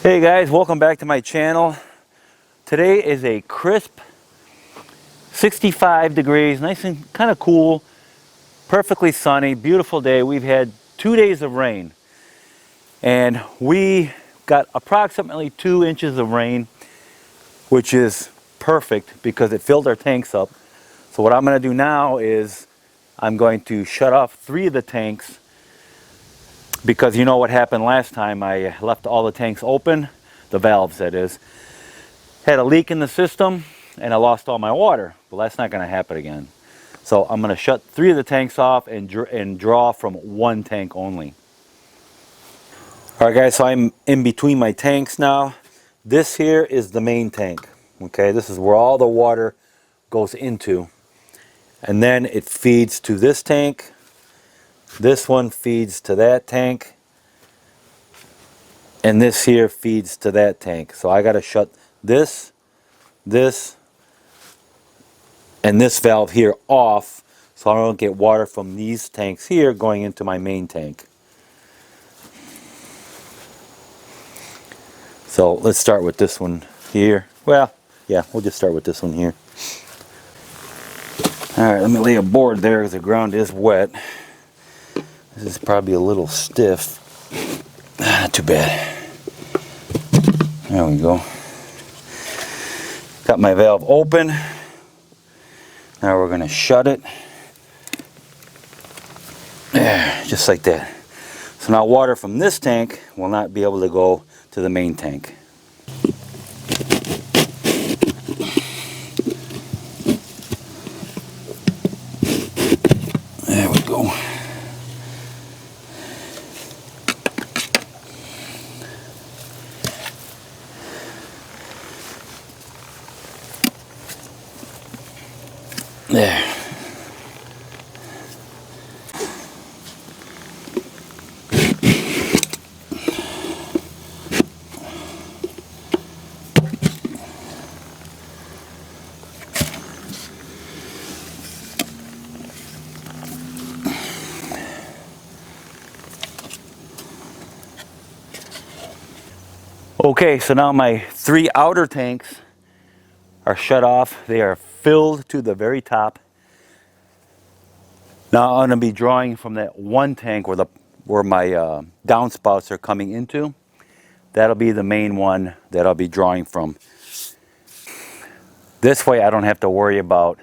Hey guys, welcome back to my channel. Today is a crisp 65 degrees, nice and kind of cool, perfectly sunny, beautiful day. We've had 2 days of rain and we got approximately 2 inches of rain, which is perfect because it filled our tanks up. So what I'm going to do now is I'm going to shut off 3 of the tanks, because you know what happened last time. I left all the tanks open, the valves that is. Had a leak in the system and I lost all my water. Well, that's not going to happen again. So I'm going to shut 3 of the tanks off and draw from 1 tank only. Alright guys, so I'm in between my tanks now. This here is the main tank. Okay, this is where all the water goes into. And then it feeds to this tank. This one feeds to that tank, and this here feeds to that tank. So I got to shut this, and this valve here off so I don't get water from these tanks here going into my main tank. So let's start with this one here. Well, yeah, we'll just start with this one here. Alright, let me lay a board there because the ground is wet. This is probably a little stiff. Not too bad. There we go. Got my valve open. Now we're going to shut it. There, just like that. So now water from this tank will not be able to go to the main tank. There we go. There. Okay, so now my 3 outer tanks are shut off. They are filled to the very top. Now I'm going to be drawing from that 1 tank where my downspouts are coming into. That'll be the main one that I'll be drawing from. This way I don't have to worry about,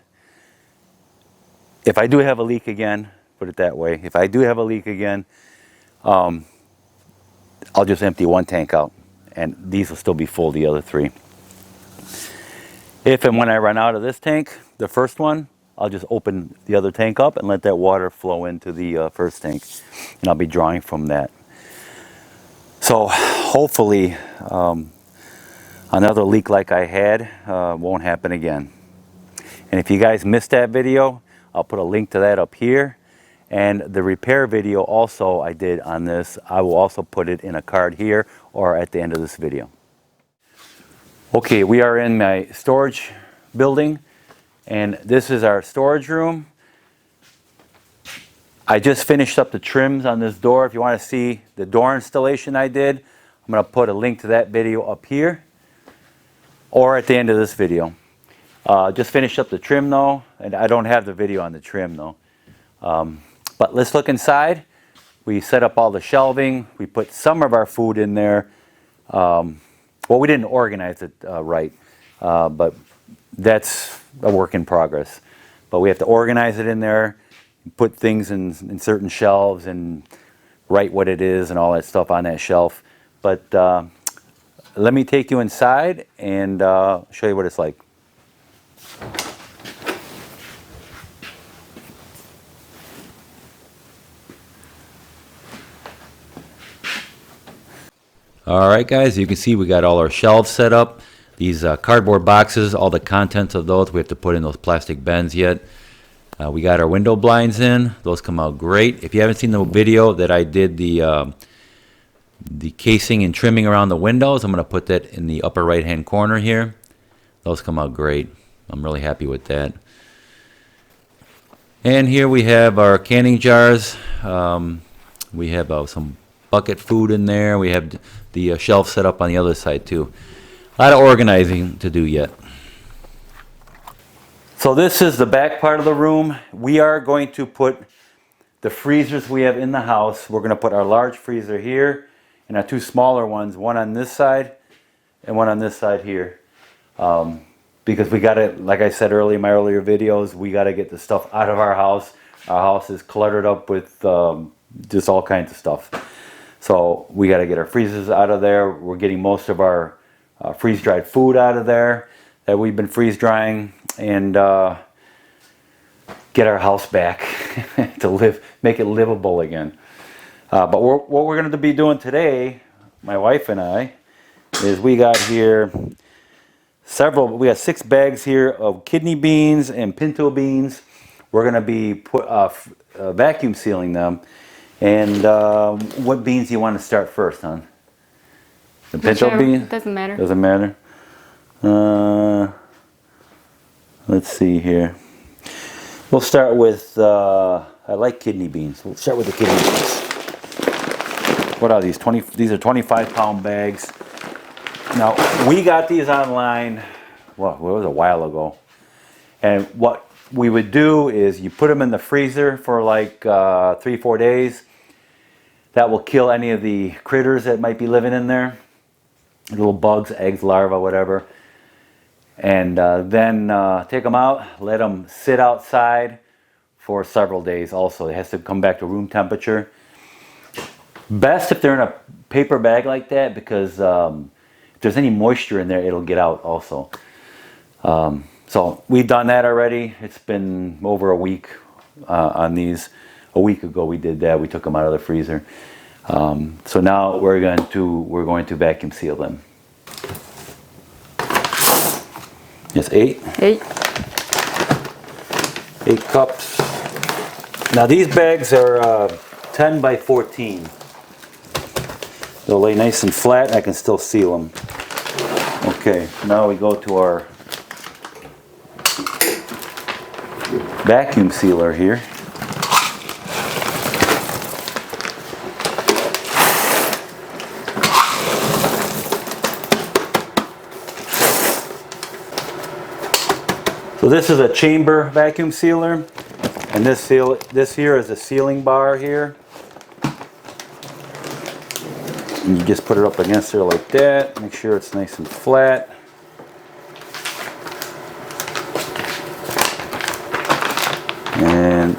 if I do have a leak again, put it that way, if I do have a leak again, I'll just empty 1 tank out and these will still be full, the other 3. If and when I run out of this tank, the first one, I'll just open the other tank up and let that water flow into the first tank, and I'll be drawing from that. So hopefully another leak like I had won't happen again. And if you guys missed that video, I'll put a link to that up here, and the repair video also I did on this, I will also put it in a card here or at the end of this video. Okay, we are in my storage building, and this is our storage room. I just finished up the trims on this door. If you want to see the door installation I did, I'm going to put a link to that video up here or at the end of this video. Just finished up the trim though, and I don't have the video on the trim though. But let's look inside. We set up all the shelving. We put some of our food in there. Well, we didn't organize it right, but that's a work in progress. But we have to organize it in there, put things in certain shelves and write what it is and all that stuff on that shelf. But let me take you inside and show you what it's like. Alright guys, you can see we got all our shelves set up. These cardboard boxes, all the contents of those, we have to put in those plastic bins yet. We got our window blinds in. Those come out great. If you haven't seen the video that I did the casing and trimming around the windows, I'm going to put that in the upper right hand corner here. Those come out great. I'm really happy with that. And here we have our canning jars. We have some bucket food in there. We have the shelf set up on the other side too. A lot of organizing to do yet. So this is the back part of the room. We are going to put the freezers we have in the house. We're going to put our large freezer here and our two smaller ones, one on this side and one on this side here. Because we got to, like I said earlier in my earlier videos, we got to get the stuff out of our house. Our house is cluttered up with just all kinds of stuff. So we got to get our freezers out of there. We're getting most of our freeze-dried food out of there that we've been freeze-drying, and get our house back to live, make it livable again. But what we're going to be doing today, my wife and I, is we got here we got 6 bags here of kidney beans and pinto beans. We're going to be vacuum sealing them. And what beans do you want to start first, hon? The pinto beans? Doesn't matter. Doesn't matter. Let's see here. We'll start with, I like kidney beans. We'll start with the kidney beans. What are these? These are 25-pound bags. Now, we got these online, well, it was a while ago. And what we would do is you put them in the freezer for like 3-4 days. That will kill any of the critters that might be living in there. Little bugs, eggs, larvae, whatever. And then take them out, let them sit outside for several days also. It has to come back to room temperature. Best if they're in a paper bag like that, because if there's any moisture in there, it'll get out also. So we've done that already. It's been over a week on these. A week ago we did that. We took them out of the freezer. So now we're going to vacuum seal them. Yes, 8. 8 cups. Now these bags are 10 by 14. They'll lay nice and flat. I can still seal them. Okay, now we go to our vacuum sealer here. So this is a chamber vacuum sealer, and this here is a sealing bar here. And you just put it up against there like that. Make sure it's nice and flat. And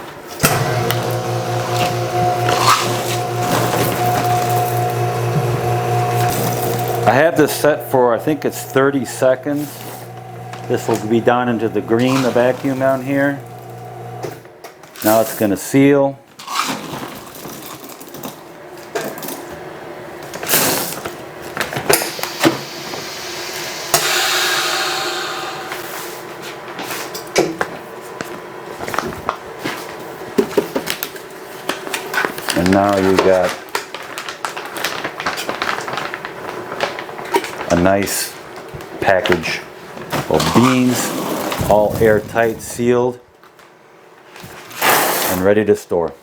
I have this set for, I think it's 30 seconds. This will be down into the green, the vacuum down here. Now it's going to seal. And now you got a nice package of beans, all airtight, sealed, and ready to store.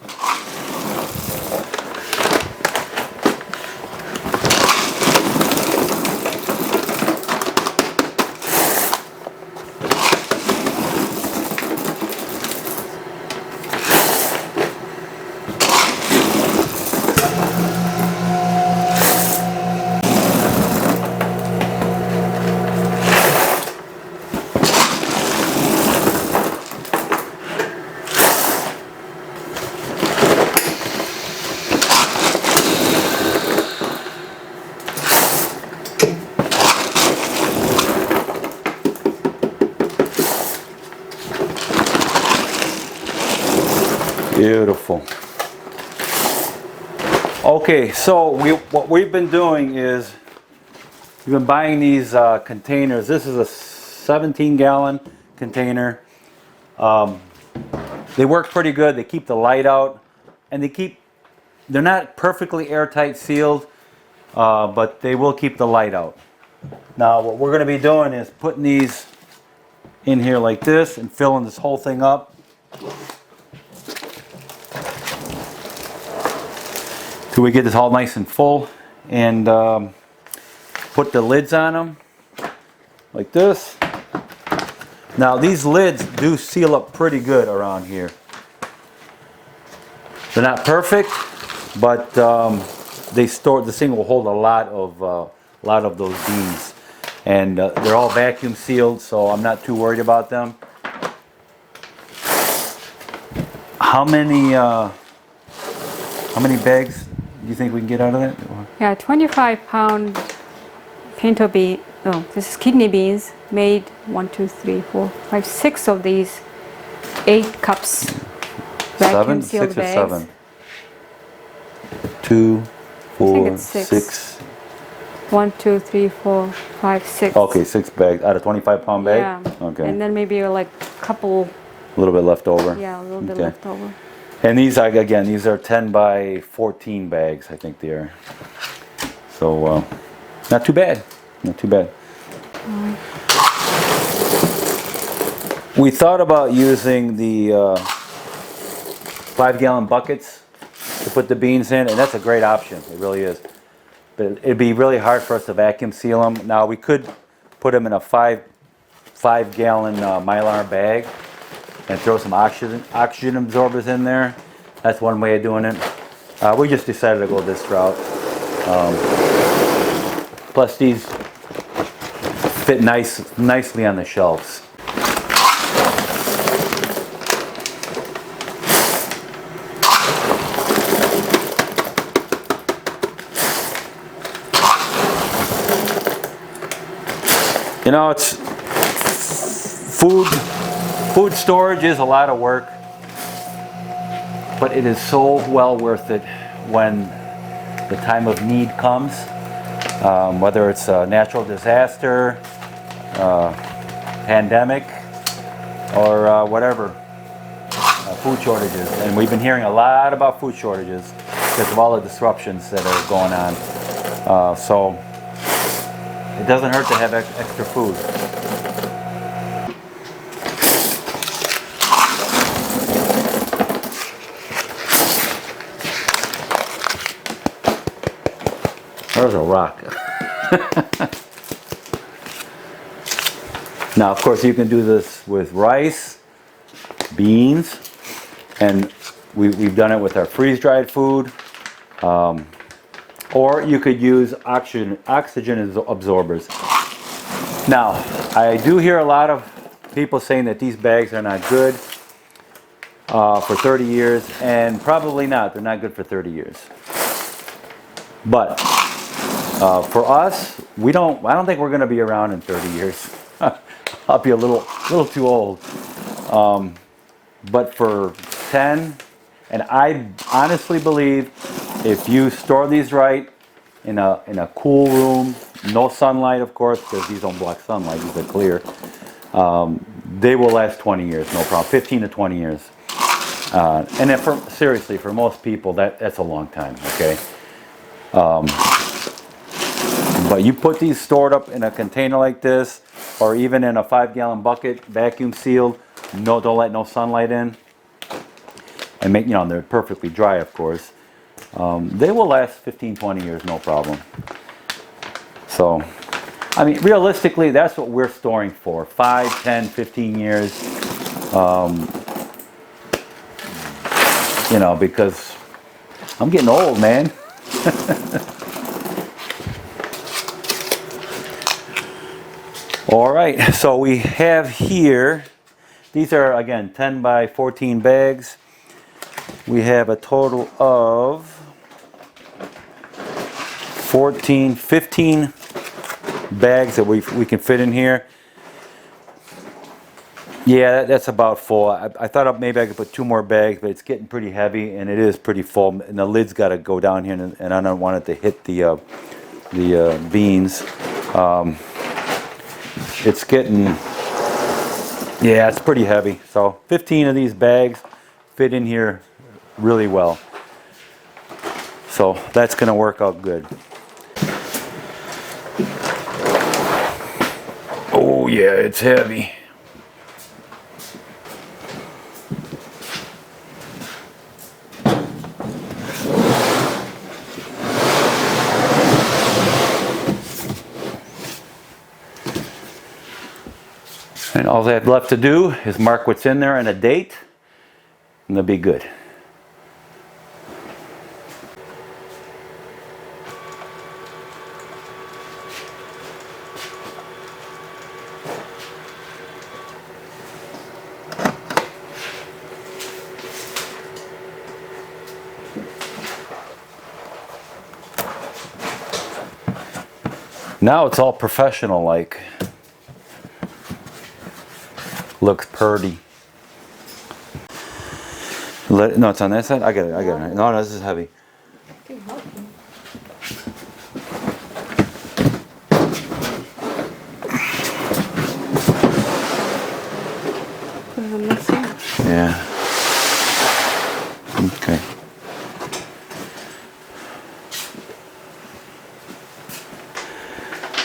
Beautiful. Okay, so what we've been doing is we've been buying these containers. This is a 17-gallon container. They work pretty good. They keep the light out, and they're not perfectly airtight sealed, but they will keep the light out. Now what we're going to be doing is putting these in here like this and filling this whole thing up. till we get this all nice and full, and put the lids on them like this. Now these lids do seal up pretty good around here. They're not perfect, but they store. This thing will hold a lot of those beans, and they're all vacuum sealed, so I'm not too worried about them. How many bags do you think we can get out of that? Yeah, 25-pound pinto bean. Oh, this is kidney beans. Made 1, 2, 3, 4, 5, 6 of these 8 cups. Vacuum sealed 6 or bags. 7? 2, 4, it's 6. 6. 1, 2, 3, 4, 5, 6. Okay, 6 bags out of 25-pound bag. Yeah. Okay. And then maybe like a couple. A little bit left over. Yeah, a little bit Okay. left over. And these, again, these are 10 by 14 bags, I think they are. So, not too bad. Not too bad. We thought about using the 5-gallon buckets to put the beans in, and that's a great option. It really is. But it'd be really hard for us to vacuum seal them. Now, we could put them in a 5-gallon Mylar bag and throw some oxygen absorbers in there. That's one way of doing it. We just decided to go this route. Plus these fit nicely on the shelves. You know, it's food storage is a lot of work, but it is so well worth it when the time of need comes, whether it's a natural disaster, pandemic, or whatever, food shortages. And we've been hearing a lot about food shortages because of all the disruptions that are going on. So it doesn't hurt to have extra food. There's a rock. Now, of course, you can do this with rice, beans, and we've done it with our freeze-dried food. Or you could use oxygen absorbers. Now, I do hear a lot of people saying that these bags are not good for 30 years, and probably not. They're not good for 30 years. But for us, I don't think we're going to be around in 30 years. I'll be a little too old. But for 10, and I honestly believe if you store these right in a cool room, no sunlight, of course, because these don't block sunlight, these are clear, they will last 20 years, no problem, 15 to 20 years. And seriously, for most people, that's a long time, okay? But you put these stored up in a container like this, or even in a 5-gallon bucket, vacuum sealed, don't let no sunlight in, and they're perfectly dry, of course. They will last 15, 20 years, no problem. So, I mean, realistically, that's what we're storing for, 5, 10, 15 years. Because I'm getting old, man. All right, so we have here, these are, again, 10 by 14 bags. We have a total of 15 bags that we can fit in here. Yeah, that's about full. I thought maybe I could put 2 more bags, but it's getting pretty heavy, and it is pretty full. And the lid's got to go down here, and I don't want it to hit the beans. It's getting, yeah, it's pretty heavy. So 15 of these bags fit in here really well. So that's going to work out good. Oh yeah, it's heavy. And all they have left to do is mark what's in there and a date, and they'll be good. Now it's all professional like. Looks purty. No, it's on that side? I got it, No, this is heavy. Put it on this side. Yeah. Okay.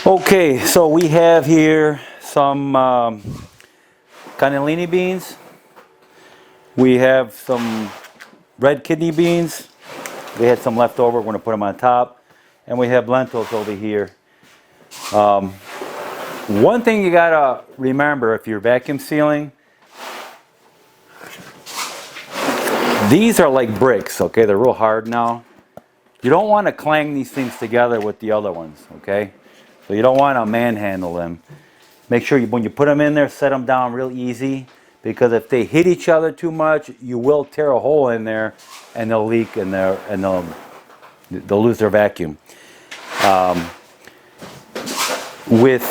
Okay, so we have here some cannellini beans. We have some red kidney beans. We had some left over. We're going to put them on top. And we have lentils over here. One thing you got to remember if you're vacuum sealing, these are like bricks, okay? They're real hard now. You don't want to clang these things together with the other ones, okay? So you don't want to manhandle them. Make sure when you put them in there, set them down real easy, because if they hit each other too much, you will tear a hole in there and they'll leak and they'll lose their vacuum. With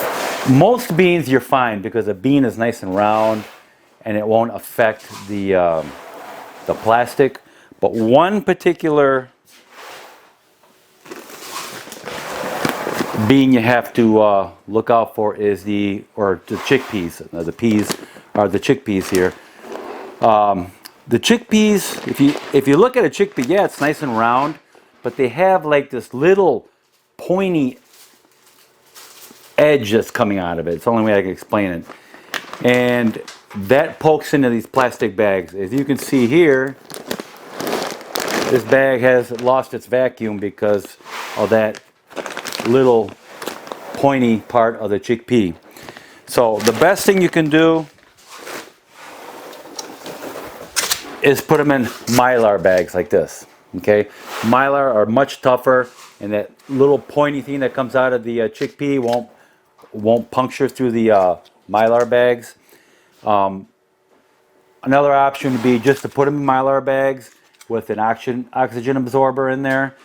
most beans, you're fine because the bean is nice and round and it won't affect the plastic. But one particular bean you have to look out for is the chickpeas. The peas are the chickpeas here. The chickpeas, if you look at a chickpea, yeah, it's nice and round, but they have like this little pointy edge that's coming out of it. It's the only way I can explain it. And that pokes into these plastic bags. As you can see here, this bag has lost its vacuum because of that little pointy part of the chickpea. So the best thing you can do is put them in Mylar bags like this. Okay, Mylar are much tougher, and that little pointy thing that comes out of the chickpea won't puncture through the Mylar bags. Another option would be just to put them in Mylar bags with an oxygen absorber in there,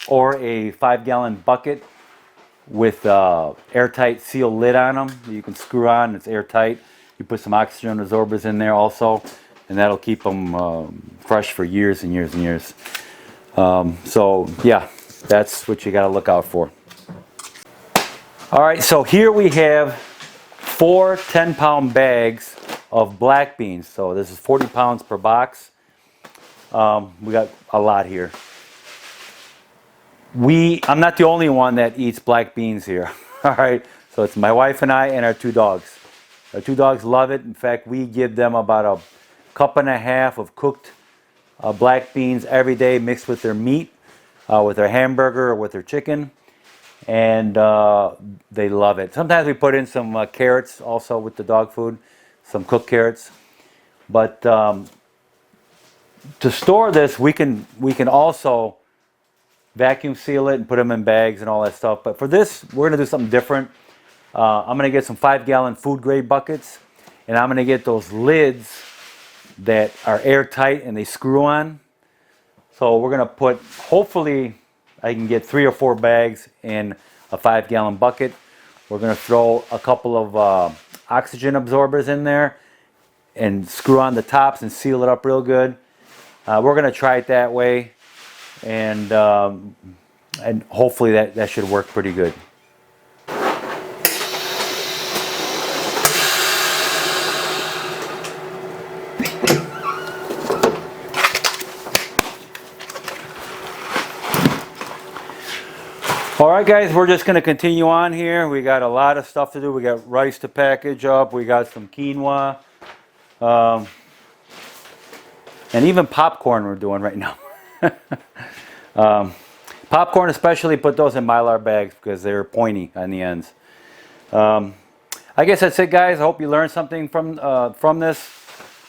or a 5-gallon bucket with airtight seal lid on them. You can screw on, it's airtight. You put some oxygen absorbers in there also, and that'll keep them fresh for years and years and years. So yeah, that's what you got to look out for. All right, so here we have 4 10-pound bags of black beans. So this is 40 pounds per box. We got a lot here. I'm not the only one that eats black beans here. All right, so it's my wife and I and our 2 dogs. Our 2 dogs love it. In fact, we give them about a cup and a half of cooked black beans every day, mixed with their meat, with their hamburger or with their chicken, and they love it. Sometimes we put in some carrots also with the dog food, some cooked carrots. But to store this, we can also vacuum seal it and put them in bags and all that stuff. But for this, we're going to do something different. I'm going to get some 5-gallon food grade buckets, and I'm going to get those lids that are airtight and they screw on. So we're going to put, hopefully I can get 3 or 4 bags in a 5-gallon bucket. We're going to throw a couple of oxygen absorbers in there and screw on the tops and seal it up real good. We're going to try it that way, and hopefully that should work pretty good. All right, guys, we're just going to continue on here. We got a lot of stuff to do. We got rice to package up. We got some quinoa. And even popcorn we're doing right now. Popcorn especially, put those in Mylar bags because they're pointy on the ends. I I guess that's it, guys. I hope you learned something from this,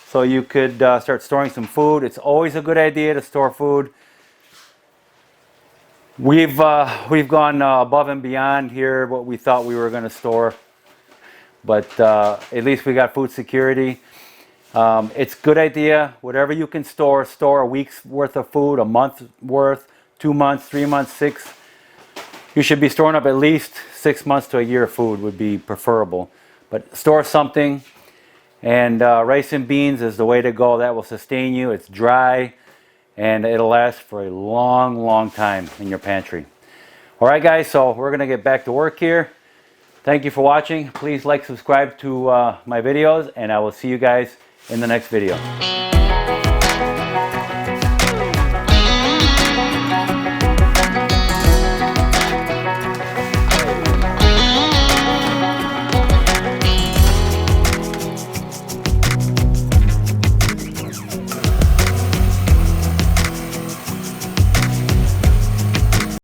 so you could start storing some food. It's always a good idea to store food. We've gone above and beyond here what we thought we were going to store, but at least we got food security. It's a good idea. Whatever you can store a week's worth of food, a month's worth, 2 months, 3 months, 6. You should be storing up at least 6 months to a year of food would be preferable. But store something, and rice and beans is the way to go. That will sustain you. It's dry, and it'll last for a long, long time in your pantry. All right, guys, so we're going to get back to work here. Thank you for watching. Please like, subscribe to my videos, and I will see you guys in the next video.